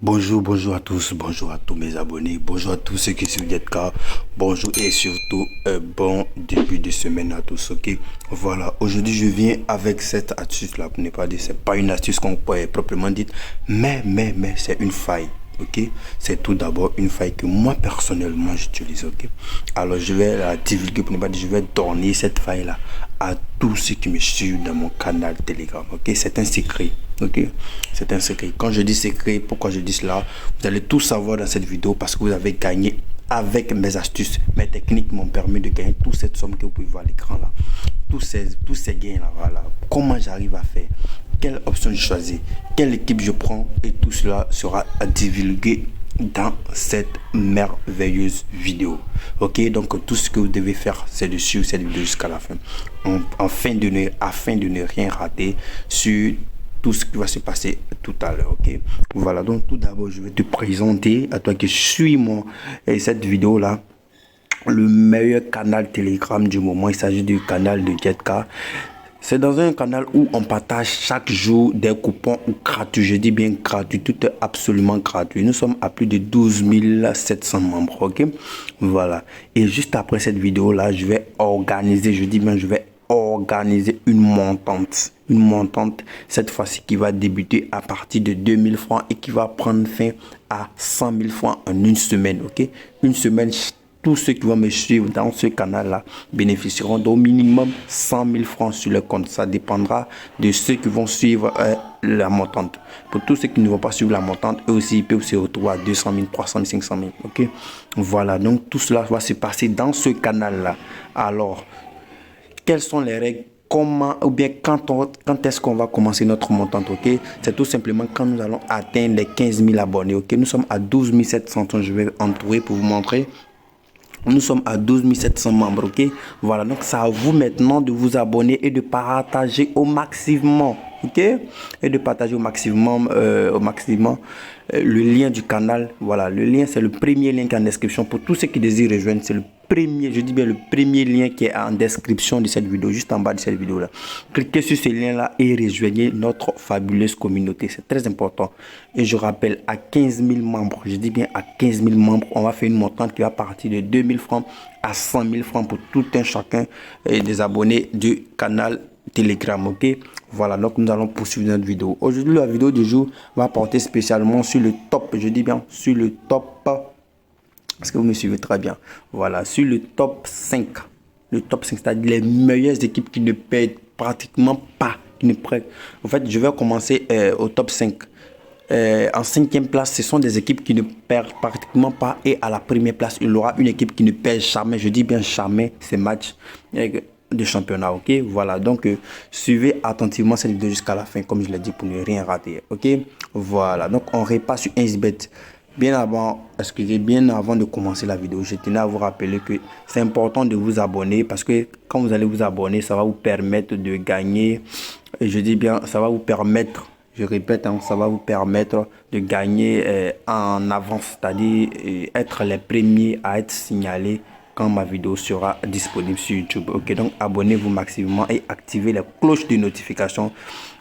Bonjour à tous, bonjour à tous mes abonnés, bonjour à tous ceux qui suivent Jetka, bonjour et surtout un bon début de semaine à tous, ok. Voilà, aujourd'hui je viens avec cette astuce là, pour ne pas dire, c'est pas une astuce qu'on pourrait proprement dire, mais c'est une faille, ok. C'est tout d'abord une faille que moi personnellement j'utilise, ok. Alors je vais la divulguer, pour ne pas dire, je vais donner cette faille là à tous ceux qui me suivent dans mon canal Telegram, ok. C'est un secret. Ok, c'est un secret. Quand je dis secret, pourquoi je dis cela? Vous allez tout savoir dans cette vidéo parce que vous avez gagné avec mes astuces. Mes techniques m'ont permis de gagner toute cette somme que vous pouvez voir à l'écran là. Tous ces gains là, voilà. Comment j'arrive à faire? Quelle option je choisis? Quelle équipe je prends? Et tout cela sera divulgué dans cette merveilleuse vidéo. Ok, donc tout ce que vous devez faire, c'est de suivre cette vidéo jusqu'à la fin. Afin de ne rien rater sur tout ce qui va se passer tout à l'heure, ok. Voilà, donc tout d'abord je vais te présenter à toi qui suis cette vidéo là, le meilleur canal Telegram du moment. Il s'agit du canal de Jetka. C'est dans un canal où on partage chaque jour des coupons gratuits. Je dis bien gratuit, tout est absolument gratuit. Nous sommes à plus de 12 700 membres, ok. Voilà, et juste après cette vidéo là, je vais organiser, je dis bien je vais organiser une montante cette fois-ci qui va débuter à partir de 2000 francs et qui va prendre fin à 100 000 francs en une semaine, ok. Une semaine, tous ceux qui vont me suivre dans ce canal là bénéficieront d'au minimum 100 000 francs sur le compte. Ça dépendra de ceux qui vont suivre la montante. Pour tous ceux qui ne vont pas suivre la montante, eux aussi ils peuvent se retrouver à 200 000, 300 000, 500 000, ok. Voilà, donc tout cela va se passer dans ce canal là. Alors, quelles sont les règles? Comment ou bien quand est-ce qu'on va commencer notre montante, ok? C'est tout simplement quand nous allons atteindre les 15 000 abonnés, ok? Nous sommes à 12 700, je vais entourer pour vous montrer. Nous sommes à 12 700 membres, ok? Voilà, donc c'est à vous maintenant de vous abonner et de partager au maximum, ok? Et de partager au maximum, le lien du canal. Voilà, le lien, c'est le premier lien qui est en description. Pour tous ceux qui désirent rejoindre, c'est le premier, je dis bien le premier lien qui est en description de cette vidéo, juste en bas de cette vidéo là. Cliquez sur ce lien là et rejoignez notre fabuleuse communauté, c'est très important. Et je rappelle, à 15 000 membres, je dis bien à 15 000 membres, on va faire une montante qui va partir de 2 000 francs à 100 000 francs pour tout un chacun des abonnés du canal Telegram, ok. Voilà, donc nous allons poursuivre notre vidéo. Aujourd'hui, la vidéo du jour va porter spécialement sur le top, je dis bien sur le top, parce que vous me suivez très bien. Voilà, sur le top 5. Le top 5, c'est-à-dire les meilleures équipes qui ne perdent pratiquement pas. En fait, je vais commencer au top 5. En cinquième place, ce sont des équipes qui ne perdent pratiquement pas. Et à la première place, il y aura une équipe qui ne perd jamais. Je dis bien jamais ces matchs de championnat, ok. Voilà, donc suivez attentivement cette vidéo jusqu'à la fin, comme je l'ai dit, pour ne rien rater, ok. Voilà, donc on repasse sur 1xBet. Bien avant de commencer la vidéo, je tenais à vous rappeler que c'est important de vous abonner, parce que quand vous allez vous abonner, ça va vous permettre de gagner, et je dis bien, ça va vous permettre, je répète, hein, ça va vous permettre de gagner en avance, c'est-à-dire être les premiers à être signalés quand ma vidéo sera disponible sur YouTube. Ok, donc abonnez-vous massivement et activez la cloche de notification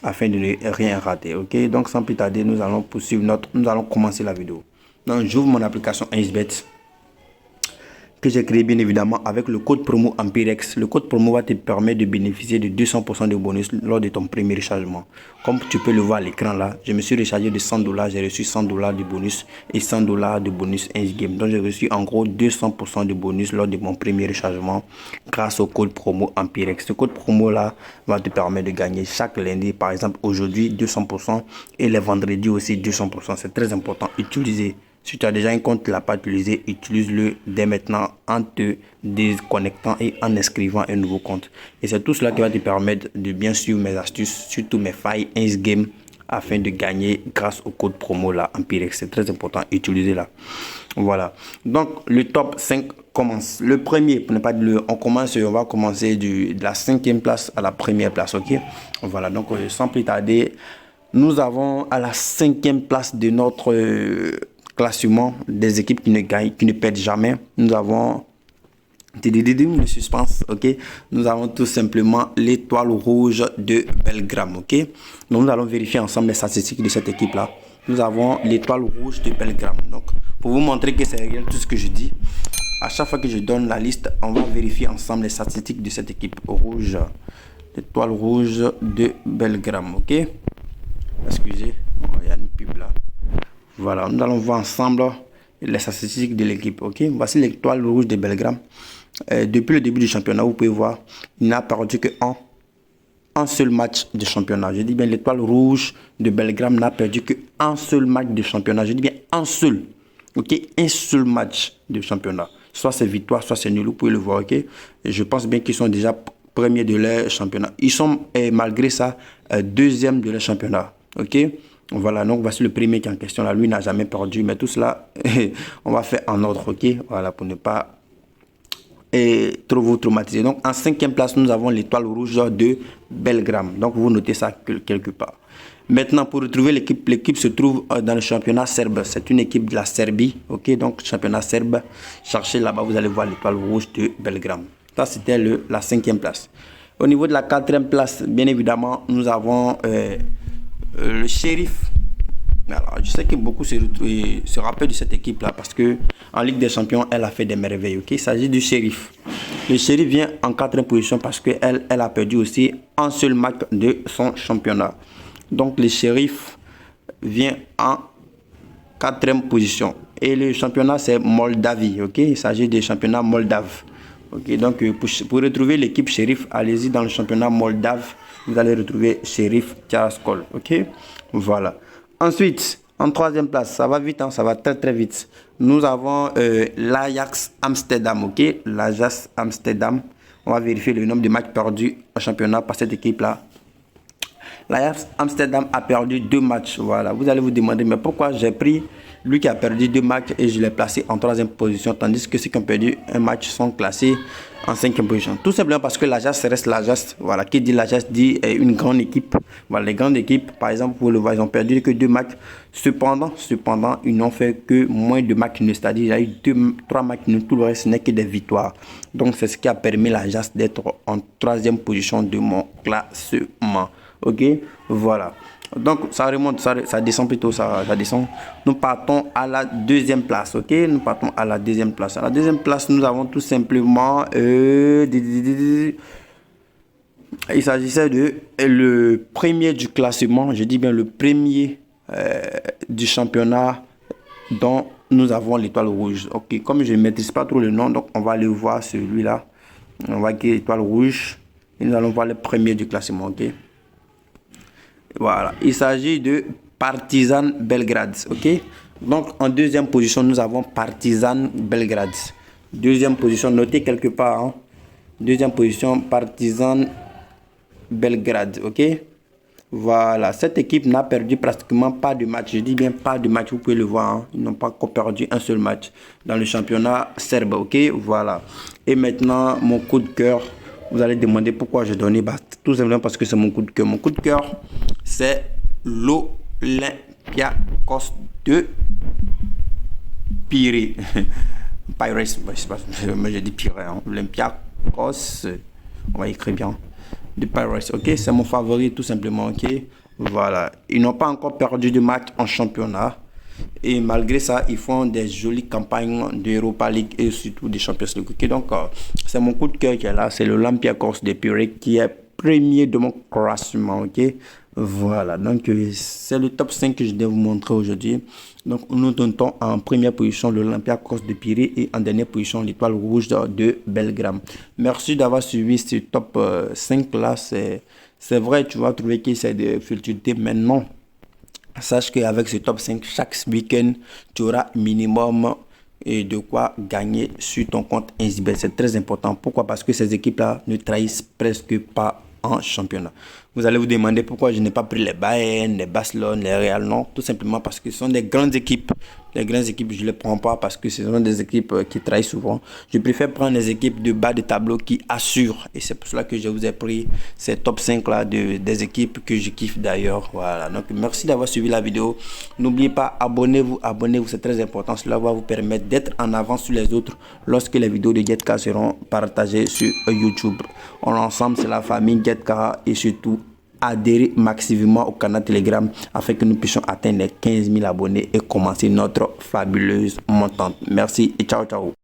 afin de ne rien rater. Ok, donc sans plus tarder, nous allons commencer la vidéo. Donc j'ouvre mon application 1xBet que j'ai créé bien évidemment avec le code promo Ampirex. Le code promo va te permettre de bénéficier de 200% de bonus lors de ton premier rechargement. Comme tu peux le voir à l'écran là, je me suis rechargé de 100 $, j'ai reçu 100 $ de bonus et 100 $ de bonus 1 game. Donc j'ai reçu en gros 200% de bonus lors de mon premier rechargement grâce au code promo Ampirex. Ce code promo là va te permettre de gagner chaque lundi, par exemple aujourd'hui 200% et les vendredis aussi 200%. C'est très important. Utilisez. Si tu as déjà un compte, tu ne l'as pas utilisé, utilise-le dès maintenant en te déconnectant et en inscrivant un nouveau compte. Et c'est tout cela qui va te permettre de bien suivre mes astuces, surtout mes failles 1 game, afin de gagner grâce au code promo là, Ampirex. C'est très important, utilisez-la. Voilà. Donc, le top 5 commence. Le premier, pour ne pas dire on va commencer de la 5e place à la première place, ok? Voilà, donc sans plus tarder, nous avons à la 5e place de notre classement des équipes qui ne gagnent, qui ne perdent jamais. Nous avons le suspense, ok. Nous avons tout simplement l'étoile rouge de Belgrade, ok. Donc nous allons vérifier ensemble les statistiques de cette équipe là. nous avons l'Étoile Rouge de Belgrade. Donc, pour vous montrer que c'est réel tout ce que je dis, à chaque fois que je donne la liste, on va vérifier ensemble les statistiques de cette équipe rouge. L'Étoile Rouge de Belgrade, ok? Excusez, il y a une pub là. Voilà, nous allons voir ensemble les statistiques de l'équipe, ok? Voici l'Étoile Rouge de Belgrade. Depuis le début du championnat, vous pouvez voir, il n'a perdu que un seul match de championnat. Je dis bien, l'Étoile Rouge de Belgrade n'a perdu que un seul match de championnat. Je dis bien un seul, ok? Un seul match de championnat. Soit c'est victoire, soit c'est nul, vous pouvez le voir, ok? Et je pense bien qu'ils sont déjà premiers de leur championnat. Ils sont, malgré ça, deuxième de leur championnat, ok? Voilà, donc voici le premier qui est en question là. Lui n'a jamais perdu, mais tout cela, on va faire en ordre, ok? Voilà, pour ne pas trop vous traumatiser. Donc, en 5e place, nous avons l'Étoile Rouge de Belgrade. Donc, vous notez ça quelque part. Maintenant, pour retrouver l'équipe se trouve dans le championnat serbe. C'est une équipe de la Serbie, ok? Donc, championnat serbe, cherchez là-bas, vous allez voir l'Étoile Rouge de Belgrade. Ça, c'était la 5e place. Au niveau de la 4e place, bien évidemment, nous avons le Sheriff. Alors, je sais que beaucoup se rappellent de cette équipe-là parce que en Ligue des Champions, elle a fait des merveilles. Ok, il s'agit du Sheriff. Le Sheriff vient en 4e position parce qu'elle a perdu aussi un seul match de son championnat. Donc, le Sheriff vient en 4e position. Et le championnat, c'est Moldavie. Ok, il s'agit des championnats moldaves. Ok, donc pour retrouver l'équipe Sheriff, allez-y dans le championnat moldave. Vous allez retrouver Sheriff Tiraspol. Ok, voilà. Ensuite, en 3e place, ça va vite, hein, ça va très vite. Nous avons l'Ajax Amsterdam, ok? L'Ajax Amsterdam. On va vérifier le nombre de matchs perdus au championnat par cette équipe-là. L'Ajax Amsterdam a perdu 2 matchs. Voilà, vous allez vous demander, mais pourquoi j'ai pris lui qui a perdu 2 matchs et je l'ai placé en 3e position, tandis que ceux qui ont perdu un match sont classés en 5e position. Tout simplement parce que l'Ajax reste l'Ajax. Voilà, qui dit l'Ajax dit une grande équipe. Voilà, les grandes équipes, par exemple, vous le voyez, ils ont perdu que 2 matchs. Cependant, ils n'ont fait que moins de matchs nuls. C'est-à-dire, il y a eu 3 matchs nuls. Tout le reste n'est que des victoires. Donc, c'est ce qui a permis l'Ajax d'être en 3e position de mon classement. Ok, voilà. Donc, ça remonte, ça descend plutôt, ça descend. Nous partons à la 2e place, ok? Nous partons à la 2e place. À la 2e place, nous avons tout simplement... il s'agissait de le premier du classement, je dis bien le premier du championnat dont nous avons l'Étoile Rouge. Ok, comme je ne maîtrise pas trop le nom, donc on va aller voir celui-là. On va créer l'Étoile Rouge et nous allons voir le premier du classement, ok? Voilà, il s'agit de Partizan Belgrade, ok? Donc, en 2e position, nous avons Partizan Belgrade. 2e position, notez quelque part, hein? 2e position, Partizan Belgrade, ok? Voilà, cette équipe n'a perdu pratiquement pas de match. Je dis bien pas de match, vous pouvez le voir, hein? Ils n'ont pas encore perdu un seul match dans le championnat serbe, ok? Voilà. Et maintenant, mon coup de cœur. Vous allez demander pourquoi j'ai donné, tout simplement parce que c'est mon coup de cœur. Mon coup de cœur, c'est l'Olympiakos de Pirée. Pirates, mais j'ai dit Pirée. Hein. Olympiakos, on va écrire bien. De Pirates, ok? C'est mon favori, tout simplement, ok? Voilà. Ils n'ont pas encore perdu de match en championnat. Et malgré ça, ils font des jolies campagnes d'Europa League et surtout des Champions League. Okay, donc, c'est mon coup de cœur qui est là. C'est l'Olympiakos de Pirée qui est premier de mon classement. Ok, voilà. Donc, c'est le top 5 que je vais vous montrer aujourd'hui. Donc, nous donnons en première position l'Olympiakos de Pirée et en dernière position l'Étoile Rouge de Belgrade. Merci d'avoir suivi ce top 5 là. C'est vrai, tu vas trouver qu'il y a des difficultés maintenant. Sache qu'avec ce top 5, chaque week-end, tu auras minimum de quoi gagner sur ton compte Inzibet. C'est très important. Pourquoi? Parce que ces équipes-là ne trahissent presque pas en championnat. Vous allez vous demander pourquoi je n'ai pas pris les Bayern, les Barcelone, les Real. Non, tout simplement parce que ce sont des grandes équipes. Les grandes équipes, je ne les prends pas parce que ce sont des équipes qui trahissent souvent. Je préfère prendre les équipes de bas de tableau qui assurent. Et c'est pour cela que je vous ai pris ces top 5 là des équipes que je kiffe d'ailleurs. Voilà. Donc, merci d'avoir suivi la vidéo. N'oubliez pas, abonnez-vous, c'est très important. Cela va vous permettre d'être en avance sur les autres lorsque les vidéos de Getka seront partagées sur YouTube. On est ensemble, c'est la famille Getka et surtout adhérer massivement au canal Telegram afin que nous puissions atteindre les 15 000 abonnés et commencer notre fabuleuse montante. Merci et ciao ciao.